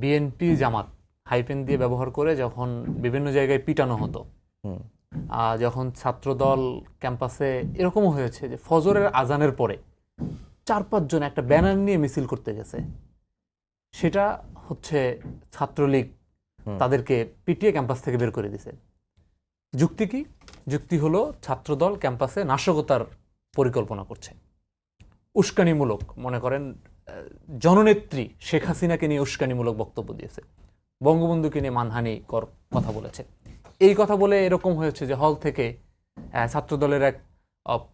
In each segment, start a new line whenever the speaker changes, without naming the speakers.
BNP জামাত hyphen দিয়ে ব্যবহার করে যখন বিভিন্ন জায়গায় পিটানো হতো, যখন ছাত্রদল ক্যাম্পাসে এরকমও হয়েছে যে ফজরের আজানের পরে 4-5 জন একটা ব্যানার নিয়ে মিছিল করতে গেছে, সেটা হচ্ছে ছাত্রলীগ তাদেরকে পিটিয়ে ক্যাম্পাস থেকে বের করে দিয়েছে। যুক্তি কি? যুক্তি হলো ছাত্রদল ক্যাম্পাসে নাশকতার পরিকল্পনা করছে, উস্কানিমূলক, মনে করেন জননেত্রী শেখ হাসিনাকে নিয়ে উস্কানিমূলক বক্তব্য দিয়েছে, বঙ্গবন্ধুকে নিয়ে মানহানিকর কথা বলেছে। এই কথা বলে এরকম হয়েছে যে হল থেকে ছাত্রদলের এক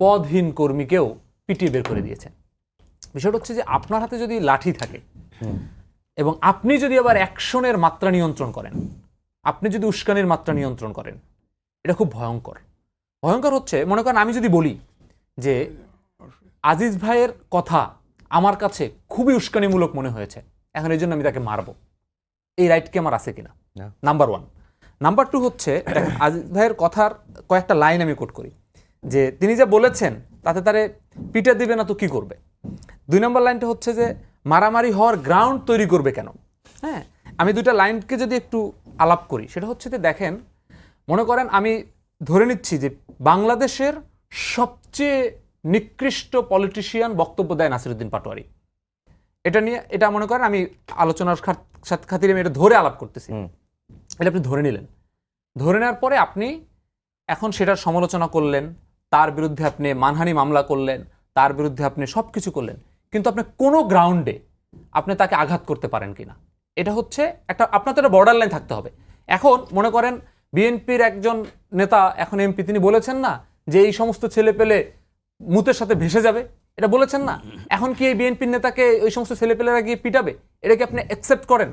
পদহীন কর্মীকেও পিটিয়ে বের করে দিয়েছে। বিষয়টা হচ্ছে যে আপনার হাতে যদি লাঠি থাকে এবং আপনি যদি আবার অ্যাকশনের মাত্রা নিয়ন্ত্রণ করেন, আপনি যদি উস্কানির মাত্রা নিয়ন্ত্রণ করেন, এটা খুব ভয়ঙ্কর। ভয়ঙ্কর হচ্ছে, মনে করেন আমি যদি বলি যে আজিজ ভাইয়ের কথা আমার কাছে খুবই উস্কানিমূলক মনে হয়েছে, এখন এই জন্য আমি তাকে মারবো, এই রাইট কি আমার আছে কিনা? নাম্বার 1। নাম্বার 2 হচ্ছে আজিজ ভাইয়ের কথার কয়েকটা লাইন আমি কোট করি যে তিনি যা বলেছেন তাতে তারে পিটা দিবে না তো কি করবে। 2 নম্বর লাইনটা হচ্ছে যে মারামারি হওয়ার গ্রাউন্ড তৈরি করবে কেন। হ্যাঁ, আমি 2টা লাইনকে যদি একটু আলাপ করি, সেটা হচ্ছে যে দেখেন, মনে করেন আমি ধরে নিচ্ছি যে বাংলাদেশের সবচেয়ে নিকৃষ্ট পলিটিশিয়ান বক্তব্য দেয় নাসিরউদ্দিন পাটোয়ারি। এটা নিয়ে, এটা মনে করেন আমি আলোচনার খাতিরে আমি এটা ধরে আলাপ করতেছি, এটা আপনি ধরে নিলেন। ধরে নেওয়ার পরে আপনি এখন সেটার সমালোচনা করলেন, তার বিরুদ্ধে আপনি মানহানি মামলা করলেন, তার বিরুদ্ধে আপনি সব কিছু করলেন, কিন্তু আপনি কোনো গ্রাউন্ডে আপনি তাকে আঘাত করতে পারেন কিনা, এটা হচ্ছে একটা, আপনার তো একটা বর্ডার লাইন থাকতে হবে। এখন মনে করেন বিএনপির একজন নেতা, এখন এমপি, তিনি বলেছেন না যে এই সমস্ত ছেলে পেলে মুতের সাথে ভেসে যাবে, এটা বলেছেন না। এখন কি এই বিএনপির নেতাকে ওই সমস্ত ছেলেপেলেরা গিয়ে পিটাবে? এটা কি আপনি অ্যাকসেপ্ট করেন?